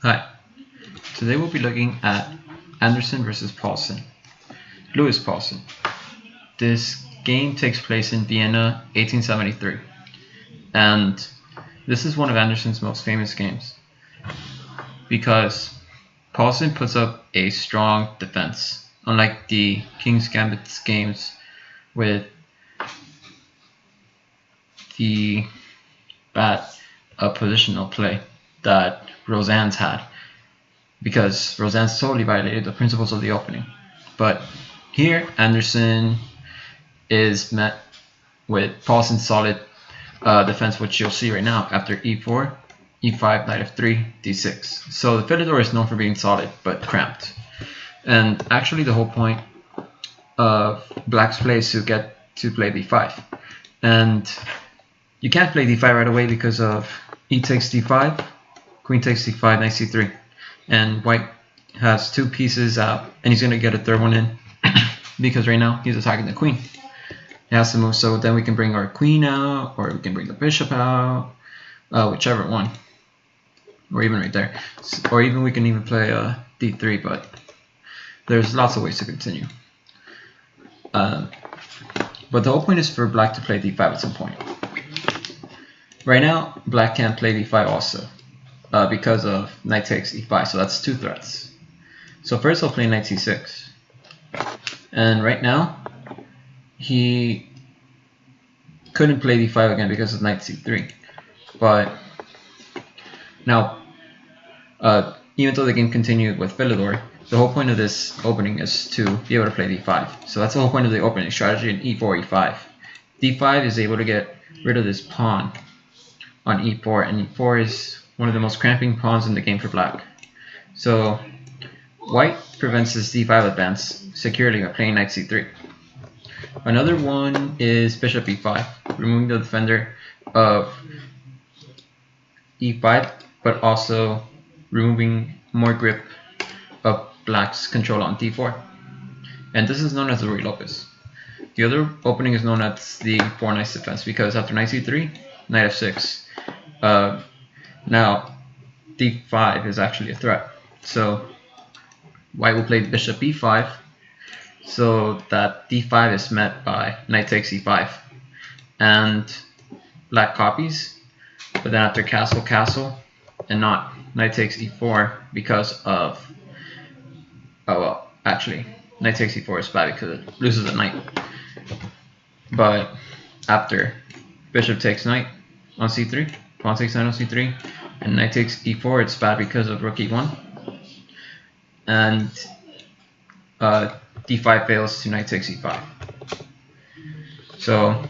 Hi, today we'll be looking at Anderssen versus Paulsen. Louis Paulsen. This game takes place in Vienna, 1873, and this is one of Anderssen's most famous games because Paulsen puts up a strong defense, unlike the King's Gambit games with the bad positional play that Resigns had, because Resigns totally violated the principles of the opening. But here, Anderssen is met with Paulsen's solid defense, which you'll see right now after e4, e5, knight f3, d6. So the Philidor is known for being solid, but cramped. And actually the whole point of Black's play is to get to play d5. And you can't play d5 right away because of e takes d5, queen takes d5, knight c3. And White has two pieces out, and he's going to get a third one in because right now he's attacking the queen. He has to move, so then we can bring our queen out, or we can bring the bishop out, whichever one, or even right there, or even we can even play d3, but there's lots of ways to continue. But the whole point is for Black to play d5 at some point. Right now, Black can't play d5 also, because of knight takes e5, so that's two threats. So first I'll play knight c6, and right now he couldn't play d5 again because of knight c3. But now, even though the game continued with Philidor, the whole point of this opening is to be able to play d5. So that's the whole point of the opening strategy in e4, e5. d5 is able to get rid of this pawn on e4, and e4 is one of the most cramping pawns in the game for Black. So White prevents this d5 advance securely by playing knight c3. Another one is bishop e5, removing the defender of e5, but also removing more grip of Black's control on d4. And this is known as the Ruy Lopez. The other opening is known as the 4 knights defense, because after knight c3, knight f6. Now, d5 is actually a threat. So White will play bishop e5, so that d5 is met by knight takes e5. And Black copies, but then after castle, castle, and not knight takes e4 because of, oh well, actually, knight takes e4 is bad because it loses a knight. But after bishop takes knight on c3, pawn takes knight on c3, and knight takes e4, it's bad because of rook e1. And d5 fails to knight takes e5. So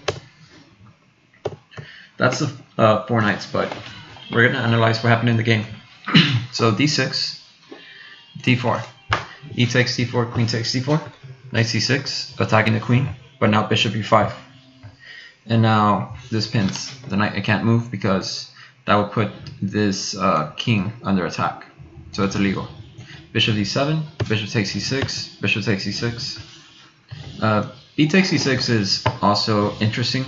that's the 4 knights, but we're going to analyze what happened in the game. So d6, d4, e takes d4, queen takes d4, knight c6, attacking the queen, but now bishop e5. And now this pins the knight. I can't move because that would put this king under attack, so it's illegal. Bishop d7, bishop takes e6, bishop takes e6. B takes e6 is also interesting,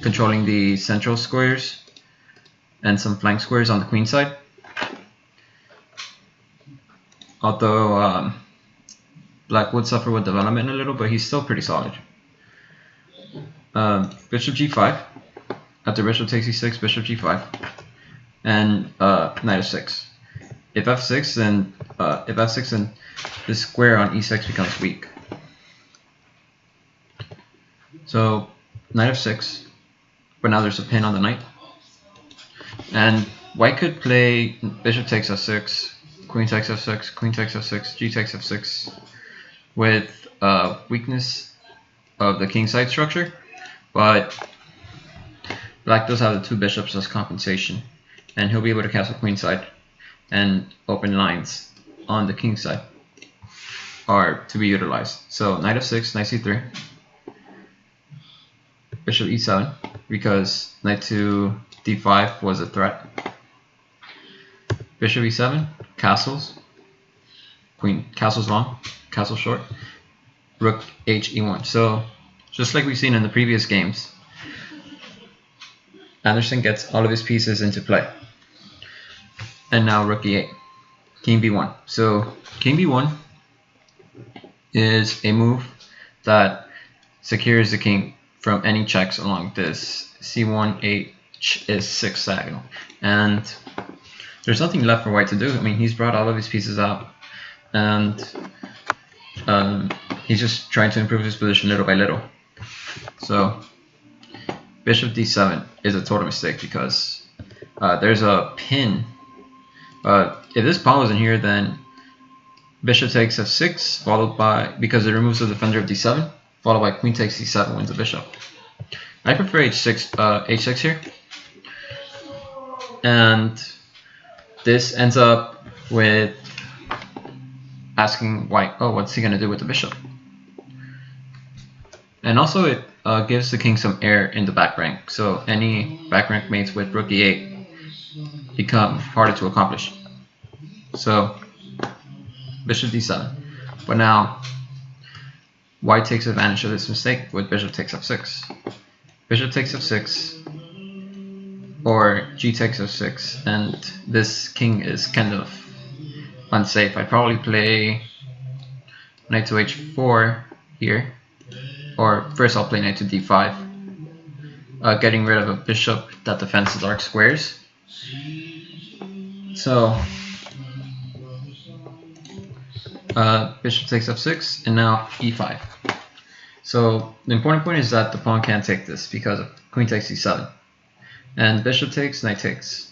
controlling the central squares and some flank squares on the queen side. Although Black would suffer with development a little, but he's still pretty solid. Bishop g5, after bishop takes e6, bishop g5, and knight f6. If f6, then this square on e6 becomes weak. So knight f6, but now there's a pin on the knight. And White could play bishop takes f6, queen takes f6, queen takes f6, g takes f6, with weakness of the king side structure. But Black does have the 2 bishops as compensation, and he'll be able to castle queen side and open lines on the king side are to be utilized. So knight f6, knight c3, bishop e7, because knight to d5 was a threat. Bishop e7, castles, queen, castles long, castle short, rook h e1. So just like we've seen in the previous games, Anderssen gets all of his pieces into play. And now rook e8. king b1. So king b1 is a move that secures the king from any checks along this c1 h is 6 diagonal, and there's nothing left for white to do. I mean, he's brought all of his pieces out, and he's just trying to improve his position little by little. So bishop d7 is a total mistake because there's a pin. If this pawn wasn't here, then bishop takes f6, followed by, because it removes the defender of d7, followed by queen takes d7, wins the bishop. I prefer h6 here, and this ends up with asking white, oh, what's he going to do with the bishop? And also it gives the king some air in the back rank, so any back rank mates with rook e8 become harder to accomplish. So bishop d7, but now white takes advantage of this mistake with bishop takes f6. Bishop takes f6, or g takes f6, and this king is kind of unsafe. I'd probably play knight to h4 here, or first I'll play knight to d5, getting rid of a bishop that defends the dark squares. So bishop takes f6, and now e5. So the important point is that the pawn can't take this because of queen takes e7, and bishop takes, knight takes,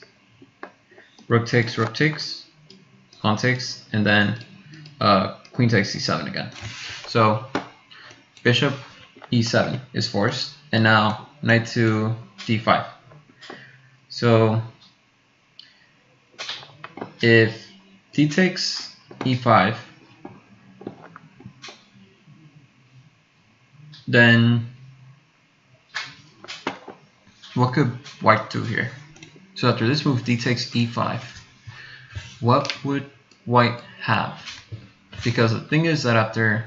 rook takes, pawn takes, and then queen takes e7 again. So bishop e7 is forced, and now knight to d5. So if d takes e5, then what could white do here? So after this move, d takes e5, what would white have? Because the thing is that after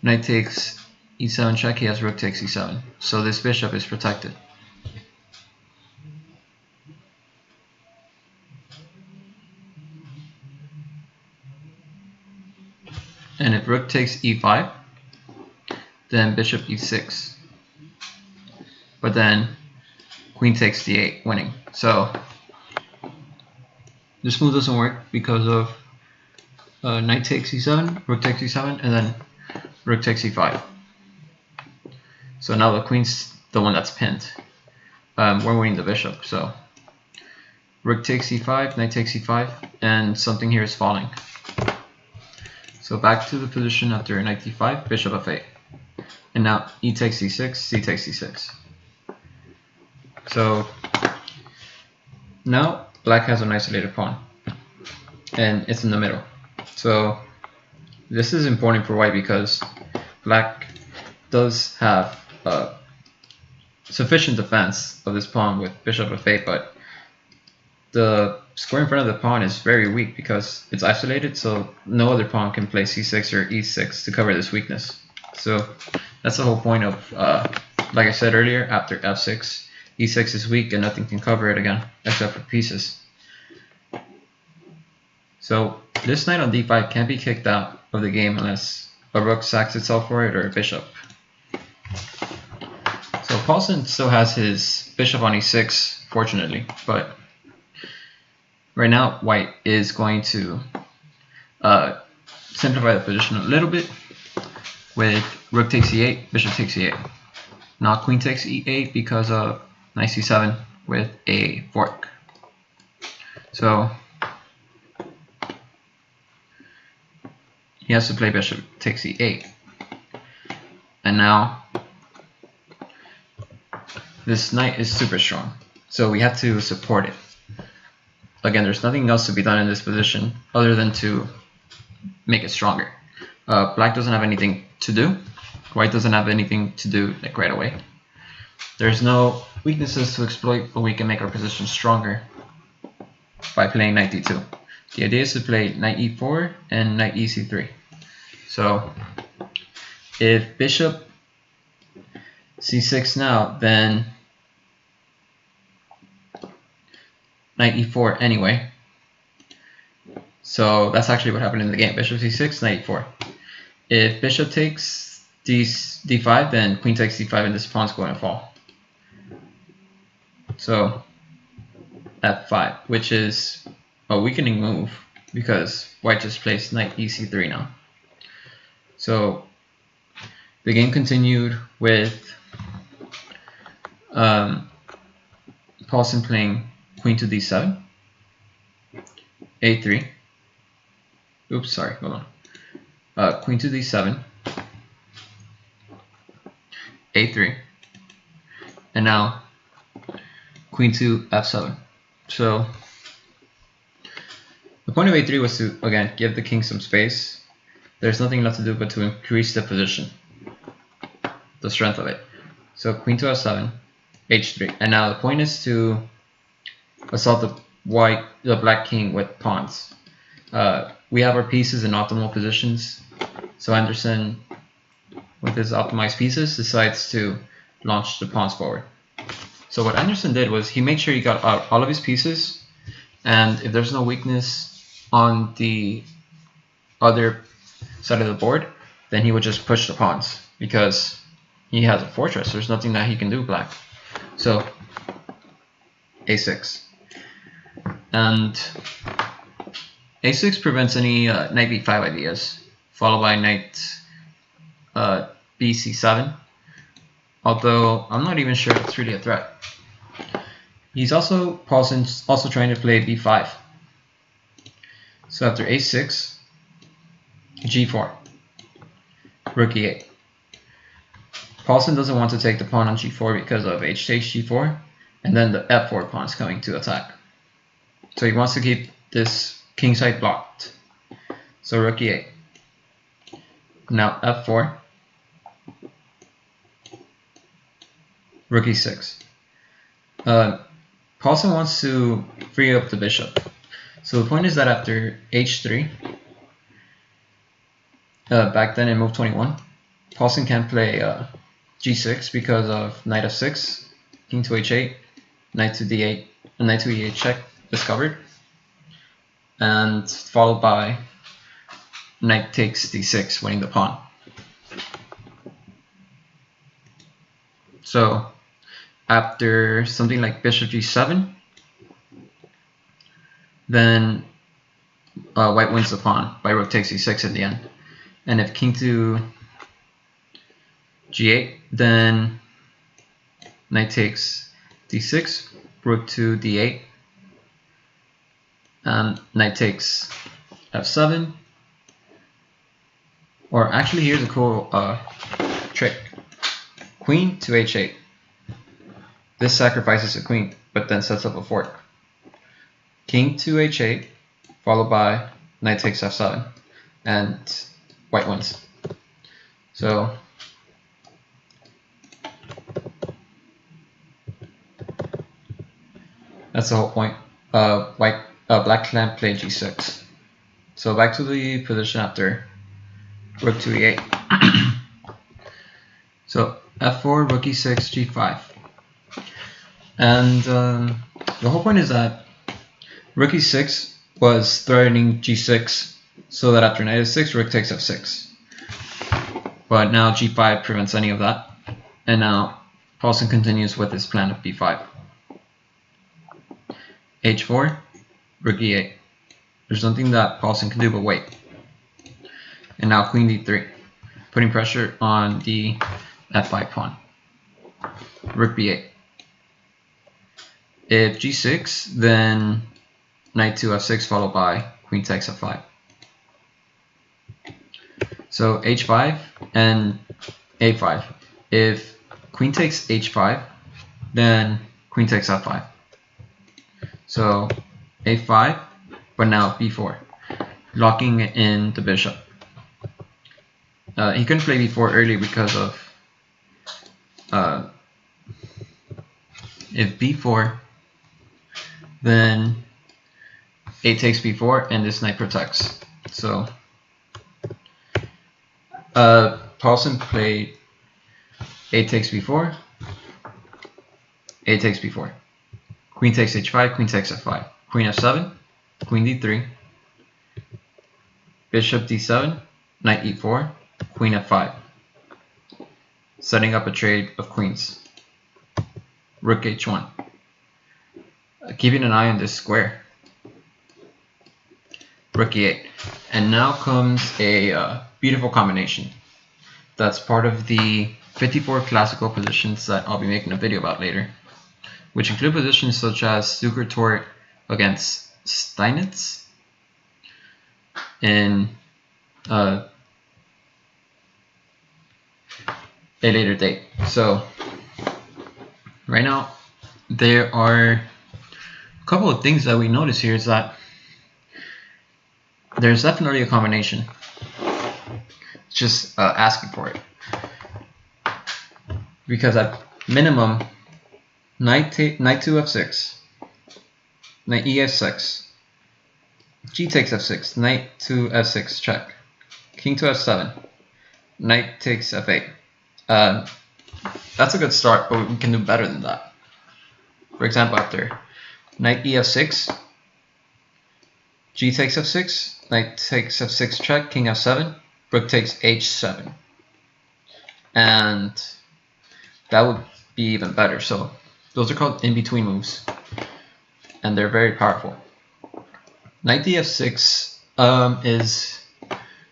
knight takes e7 check, he has rook takes e7, so this bishop is protected. And if rook takes e5, then bishop e6, but then queen takes d8, winning. So this move doesn't work because of knight takes e7, rook takes e7, and then rook takes e5. So now the queen's the one that's pinned. We're winning the bishop, so rook takes e5, knight takes e5, and something here is falling. So back to the position after knight d5, bishop f8. And now e takes e6, c takes e6. So now black has an isolated pawn, and it's in the middle. So this is important for white because black does have sufficient defense of this pawn with bishop f8, but the square in front of the pawn is very weak because it's isolated, so no other pawn can play c6 or e6 to cover this weakness. So that's the whole point of, like I said earlier, after f6, e6 is weak and nothing can cover it again except for pieces. So this knight on d5 can't be kicked out of the game unless a rook sacks itself for it or a bishop. So Paulsen still has his bishop on e6, fortunately, but right now white is going to simplify the position a little bit with rook takes e8, bishop takes e8. Now queen takes e8 because of knight c7 with a fork. So he has to play bishop takes e8. And now this knight is super strong, so we have to support it. Again, there's nothing else to be done in this position other than to make it stronger. Black doesn't have anything to do. White doesn't have anything to do like right away. There's no weaknesses to exploit, but we can make our position stronger by playing knight d2. The idea is to play knight e4 and knight ec3. So if bishop c6 now, then knight e4 anyway. So that's actually what happened in the game. Bishop c6, knight e4. If bishop takes d5, then queen takes d5 and this pawn's going to fall. So f5, which is a weakening move because white just placed knight ec3 now. So the game continued with Paulsen playing queen to d7, a3. Oops, sorry, hold on. Queen to d7, a3, and now queen to f7. So the point of a3 was to, again, give the king some space. There's nothing left to do but to increase the position, the strength of it. So queen to f7, h3, and now the point is to assault the black king with pawns. We have our pieces in optimal positions, so Anderssen, with his optimized pieces, decides to launch the pawns forward. So what Anderssen did was he made sure he got out all of his pieces, and if there's no weakness on the other side of the board, then he would just push the pawns because he has a fortress. There's nothing that he can do, black. So a6, and a6 prevents any knight b5 ideas, followed by knight bc7, although I'm not even sure it's really a threat. Paulsen's also trying to play b5. So after a6, g4, rook e8. Paulsen doesn't want to take the pawn on g4 because of h takes g4, and then the f4 pawn is coming to attack. So he wants to keep this king side blocked. So rook e8. Now f4, rook e6. Paulsen wants to free up the bishop. So the point is that after h3, back then in move 21, Paulsen can't play g6 because of knight f6, king to h8, knight to d8, and knight to e8 check discovered, and followed by knight takes d6, winning the pawn. So after something like bishop g7, then white wins the pawn by rook takes e6 in the end. And if king to g8, then knight takes d6, rook to d8, and knight takes f7. Or actually, here's a cool trick. Queen to h8. This sacrifices a queen, but then sets up a fork. King to h8, followed by knight takes f7, and white wins. So that's the whole point. Black can't play g6. So back to the position after rook to e8. So f4, rook e6, g5. And the whole point is that rook e6 was threatening g6, so that after knight f6, rook takes f6. But now g5 prevents any of that. And now Paulsen continues with his plan of b5. h4, rook e8. There's nothing that Paulsen can do but wait. And now queen d3, putting pressure on the f5 pawn. Rook b8. If g6, then knight to f6 followed by queen takes f5. So h5 and a5. If queen takes h5, then queen takes f5. So a5, but now b4, locking in the bishop. He couldn't play b4 early because of if b4, then a takes b4 and this knight protects. So Paulsen played a takes b4, a takes b4, queen takes h5, queen takes f5, queen f7, queen d3, bishop d7, knight e4, queen f5, setting up a trade of queens. Rook h1, keeping an eye on this square. Rook e8, and now comes a beautiful combination that's part of the 54 classical positions that I'll be making a video about later, which include positions such as Zucker-Tort against Steinitz in a later date. So right now there are a couple of things that we notice here is that there's definitely a combination. Just asking for it, because at minimum knight to f6, knight e6, g takes f6, knight to f6 check, king to f7, knight takes f8. That's a good start, but we can do better than that. For example, after knight ef6, g takes f6, knight takes f6 check, king f7, rook takes h7, and that would be even better. So those are called in-between moves, and they're very powerful. Knight df6 is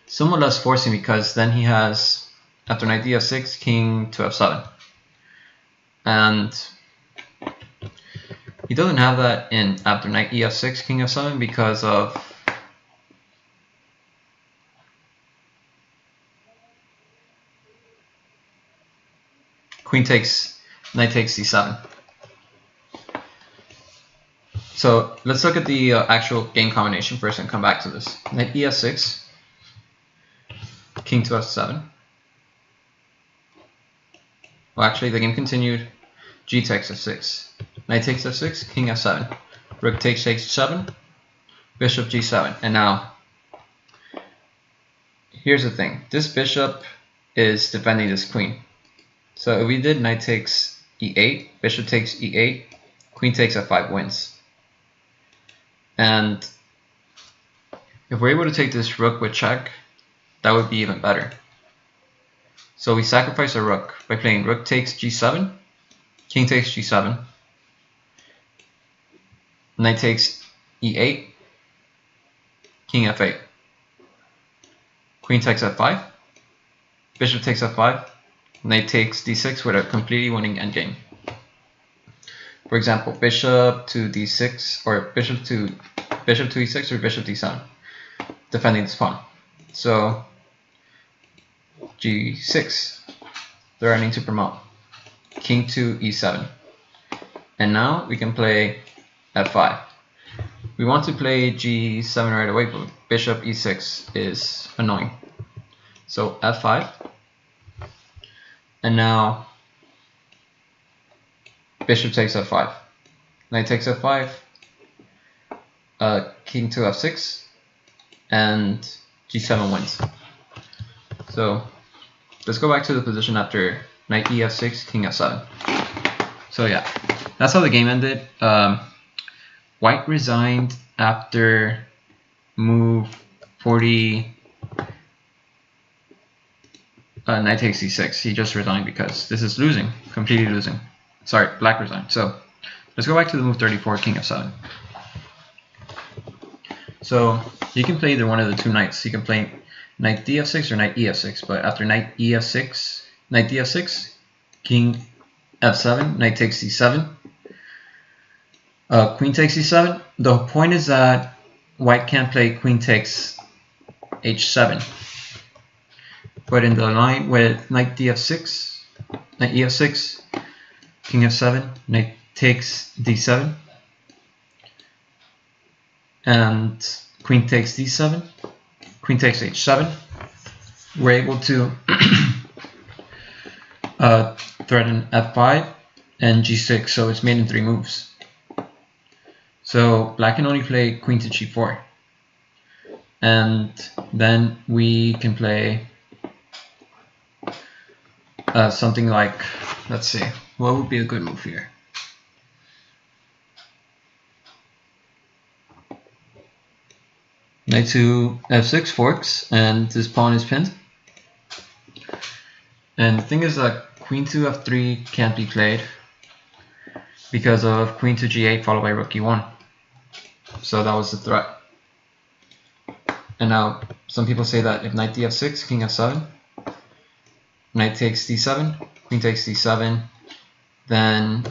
somewhat less forcing, because then he has, after knight df6, king to f7, and he doesn't have that in after knight ef6, king f7, because of queen takes, knight takes c7. So let's look at the actual game combination first and come back to this. Knight ef6, king to f7. Well, actually the game continued. G takes f6, knight takes f6, king f7, rook takes h7, bishop g7. And now here's the thing, this bishop is defending this queen. So if we did knight takes e8, bishop takes e8, queen takes f5 wins. And if we're able to take this rook with check, that would be even better. So we sacrifice a rook by playing rook takes g7, king takes g7, knight takes e8, king f8, queen takes f5, bishop takes f5, knight takes d6 with a completely winning endgame. For example, bishop to d6, or bishop to e6, or bishop d7, defending this pawn. So g6, threatening to promote, king to e7, and now we can play f5. We want to play g7 right away, but bishop e6 is annoying. So f5, and now bishop takes f5, knight takes f5, king to f6, and g7 wins. So let's go back to the position after knight ef6, king f7. So yeah, that's how the game ended. White resigned after move 40, knight takes c6. He just resigned because this is losing, completely losing. Sorry, black resigned. So let's go back to the move 34, king f7. So you can play either one of the two knights. You can play knight df6 or knight ef6, but after knight ef6, knight df6, king f7, knight takes c7, queen takes c7. The point is that white can't play queen takes h7, but in the line with knight df6, knight ef6, king f7, knight takes d7, and queen takes d7, queen takes h7, we're able to threaten f5 and g6, so it's made in 3 moves. So black can only play queen to g4, and then we can play something like, let's see, what would be a good move here? Knight to f6 forks, and this pawn is pinned. And the thing is that queen to f3 can't be played because of queen to g8 followed by rook e1. So that was the threat. And now some people say that if knight df6, king f7, knight takes d7, queen takes d7, then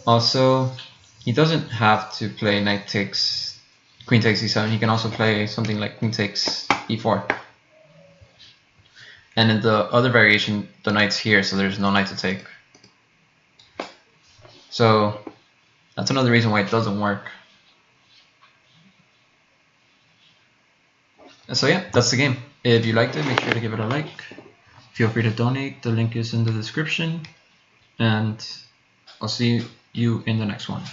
also he doesn't have to play knight takes, queen takes d7. He can also play something like queen takes e4. And in the other variation, the knight's here, so there's no knight to take. So that's another reason why it doesn't work. So yeah, that's the game. If you liked it, make sure to give it a like. Feel free to donate. The link is in the description. And I'll see you in the next one.